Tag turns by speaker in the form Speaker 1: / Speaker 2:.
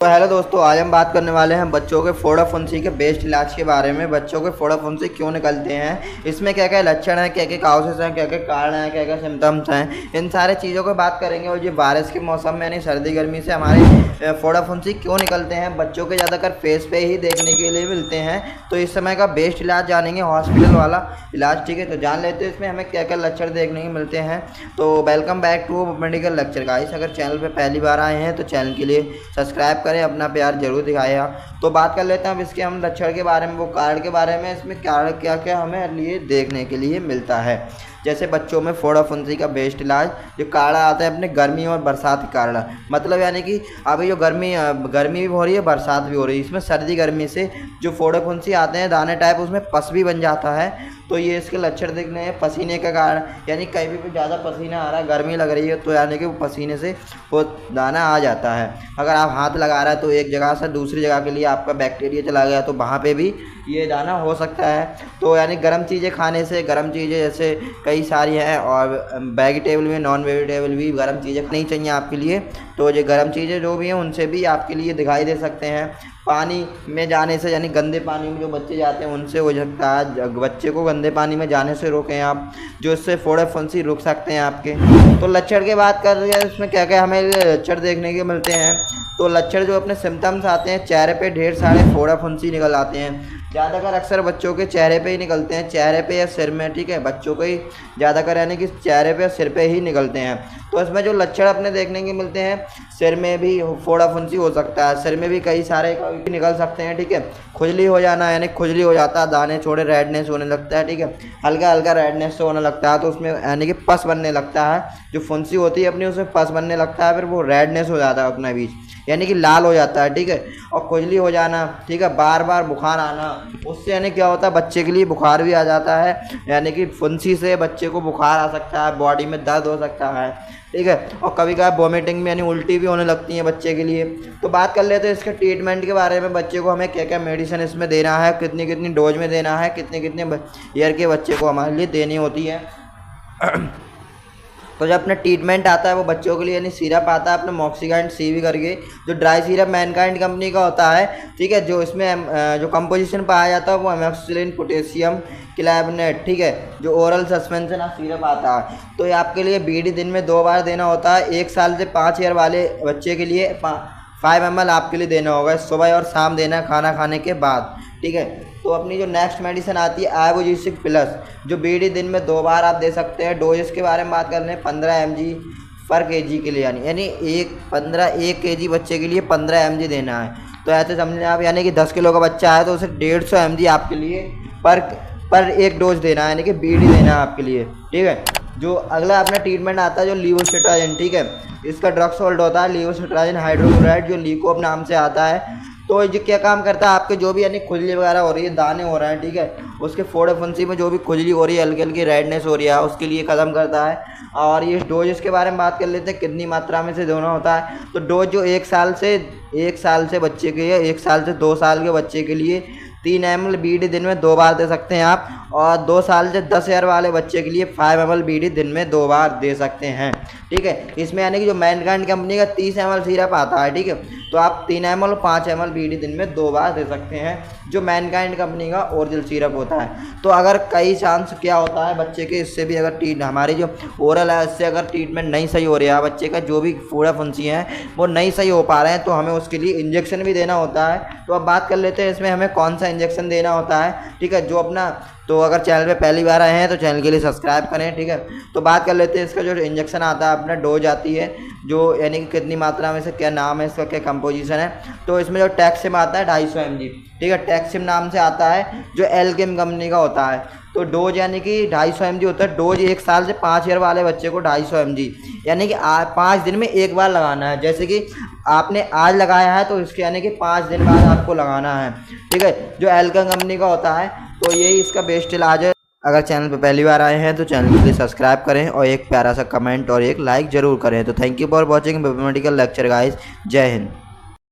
Speaker 1: तो हेलो दोस्तों, आज हम बात करने वाले हैं बच्चों के फोड़ा फुंसी के बेस्ट इलाज के बारे में। बच्चों के फोड़ा फुंसी क्यों निकलते हैं, इसमें क्या क्या लक्षण हैं, क्या क्या काउसेस हैं, क्या क्या कारण हैं, क्या क्या सिम्टम्स हैं, इन सारे चीज़ों को बात करेंगे। और ये बारिश के मौसम में यानी सर्दी गर्मी से हमारे फोड़ा फुंसी क्यों निकलते हैं, बच्चों के ज़्यादातर फेस पे ही देखने के लिए मिलते हैं। तो इस समय का बेस्ट इलाज जानेंगे, हॉस्पिटल वाला इलाज। ठीक है, तो जान लेते हैं इसमें हमें क्या क्या लक्षण देखने को मिलते हैं। तो welcome back to medical lecture guys. अगर चैनल पर पहली बार आए हैं तो चैनल के लिए सब्सक्राइब करें, अपना प्यार जरूर दिखाया। तो बात कर लेते हैं अब इसके हम लक्षण के बारे में, वो कारण के बारे में। इसमें कारण क्या क्या हमें लिए देखने के लिए मिलता है। जैसे बच्चों में फोड़ा फुंसी का बेस्ट इलाज जो कारण आता है अपने गर्मी और बरसात के कारण, मतलब यानी कि अभी जो गर्मी भी हो रही है, बरसात भी हो रही है, इसमें सर्दी गर्मी से जो फोड़ा फुंसी आते हैं दाने टाइप, उसमें पस भी बन जाता है। तो ये इसके लक्षण दिखने हैं। पसीने का कारण, यानी कहीं भी ज़्यादा पसीना आ रहा है, गर्मी लग रही है, तो यानी कि वो पसीने से वो दाना आ जाता है। अगर आप हाथ लगा रहा है तो एक जगह से दूसरी जगह के लिए आपका बैक्टीरिया चला गया, तो वहाँ पे भी ये दाना हो सकता है। तो यानी गर्म चीज़ें खाने से, गर्म चीज़ें जैसे कई सारी हैं, और वेजिटेबल भी, नॉन वेजिटेबल भी गर्म चीज़ें नहीं चाहिए आपके लिए। तो ये गर्म चीज़ें जो भी हैं उनसे भी आपके लिए दिखाई दे सकते हैं। पानी में जाने से, यानी गंदे पानी में जो बच्चे जाते हैं उनसे हो सकता है। बच्चे को गंदे पानी में जाने से रोकें आप, जो इससे फोड़ा फुंसी रुक सकते हैं आपके। तो लक्षण की बात कर रहे हैं, इसमें क्या क्या हमें लक्षण देखने के मिलते हैं। तो लक्षण जो अपने सिम्टम्स आते हैं, चेहरे पे ढेर सारे फोड़ा फुंसी निकल आते हैं। ज़्यादातर अक्सर बच्चों के चेहरे पे ही निकलते हैं, चेहरे पे या सिर में। ठीक है, बच्चों को ही ज़्यादातर यानी कि चेहरे पे या सिर पे ही निकलते हैं। तो इसमें जो लक्षण अपने देखने के मिलते हैं, सिर में भी फोड़ा फुंसी हो सकता है, सिर में भी कई सारे निकल सकते हैं। ठीक है, खुजली हो जाना, यानी खुजली हो जाता है, दाने छोड़े रेडनेस होने लगता है। ठीक है, हल्का हल्का रेडनेस से होने लगता है, तो उसमें यानी कि पस बनने लगता है। जो फुंसी होती है अपनी, उसमें पस बनने लगता है, फिर वो रेडनेस हो जाता है अपना बीच, यानी कि लाल हो जाता है। ठीक है, और खुजली हो जाना। ठीक है, बार बार बुखार आना, उससे यानी क्या होता है, बच्चे के लिए बुखार भी आ जाता है, यानी कि फुंसी से बच्चे को बुखार आ सकता है, बॉडी में दर्द हो सकता है। ठीक है, और कभी कभार वॉमिटिंग में यानी उल्टी भी होने लगती है बच्चे के लिए। तो बात कर लेते हैं इसके ट्रीटमेंट के बारे में। बच्चे को हमें क्या क्या मेडिसिन इसमें देना है, कितनी कितनी डोज में देना है, कितने कितने ईयर के बच्चे को हमारे लिए देनी होती है। तो जब अपना ट्रीटमेंट आता है वो बच्चों के लिए, यानी सिरप आता है अपने मॉक्सिकाइंड CV करके, जो ड्राई सिरप मैनकाइंड कंपनी का होता है। ठीक है, जो इसमें जो कंपोजिशन पाया जाता है वो एमोक्सिसिलिन, पोटेशियम क्लैबनेट। ठीक है, जो ओरल सस्पेंशन ऑफ सिरप आता है, तो ये आपके लिए BD दिन में 2 बार देना होता है। 1 साल से 5 ईयर वाले बच्चे के लिए 5 ml आपके लिए देना होगा, सुबह और शाम देना खाना खाने के बाद। ठीक है, तो अपनी जो नेक्स्ट मेडिसिन आती है आइवोजिसिक प्लस, जो BD दिन में 2 बार आप दे सकते हैं। डोजेस के बारे में बात कर लें, 15 mg पर kg के लिए, यानी 1 kg बच्चे के लिए 15 mg देना है। तो ऐसे समझें आप, यानी कि 10 किलो का बच्चा है तो उसे 150 mg आपके लिए पर एक डोज देना है, यानी कि BD देना है आपके लिए। ठीक है, जो अगला अपना ट्रीटमेंट आता है जो लीवोसिट्राजिन। ठीक है, इसका ड्रग सोल्ट होता है लीवोसिट्राजिन हाइड्रोक्लोराइड, जो लीकोप नाम से आता है। तो ये क्या काम करता है, आपके जो भी यानी खुजली वगैरह हो रही है, दाने हो रहे हैं, ठीक है, उसके फोड़े फुंसी में जो भी खुजली हो रही है, हल्की हल्की रेडनेस हो रही है, उसके लिए ख़त्म करता है। और ये डोज इसके बारे में बात कर लेते हैं, कितनी मात्रा में से देना होता है। तो डोज जो 1 साल से बच्चे के लिए, 1 साल से 2 साल के बच्चे के लिए 3 ml BD दिन में 2 बार दे सकते हैं आप। और 2 साल से 10 ईयर वाले बच्चे के लिए 5 ml BD दिन में 2 बार दे सकते हैं। ठीक है, इसमें यानी कि जो मैनकाइंड कंपनी का 30 ml सिरप आता है। ठीक है, तो आप 3 ml और 5 ml BD दिन में 2 बार दे सकते हैं, जो मैनकाइंड कंपनी का ओरिजिनल सिरप होता है। तो अगर कई चांस क्या होता है बच्चे के, इससे भी अगर हमारी जो ओरल है इससे अगर ट्रीटमेंट नहीं सही हो रहा है, बच्चे का जो भी फोड़ा फुंसी है वो नहीं सही हो पा रहे हैं, तो हमें उसके लिए इंजेक्शन भी देना होता है। तो अब बात कर लेते हैं इसमें हमें कौन सा इंजेक्शन देना होता है। ठीक है, जो अपना, तो अगर चैनल पे पहली बार आए हैं तो चैनल के लिए सब्सक्राइब करें। ठीक है, तो बात कर लेते हैं इसका जो इंजेक्शन आता है, अपना डोज आती है, जो यानी कि कितनी मात्रा में से, क्या नाम है इसका, क्या कंपोजिशन है। तो इसमें जो टैक्सिम आता है 250 mg। ठीक है, टैक्सिम नाम से आता है, जो एल्केम कंपनी का होता है। तो डोज यानी कि 250 mg होता है। डोज 1 साल से 5 ईयर वाले बच्चे को 250 mg, यानी कि 5 दिन में 1 बार लगाना है। जैसे कि आपने आज लगाया है तो इसके यानी कि 5 दिन बाद आपको लगाना है। ठीक है, जो एल्केम कंपनी का होता है। तो यही इसका बेस्ट इलाज है। अगर चैनल पर पहली बार आए हैं तो चैनल को प्लीज़ सब्सक्राइब करें और एक प्यारा सा कमेंट और एक लाइक ज़रूर करें। तो thank you for watching medical lecture guys. जय हिंद।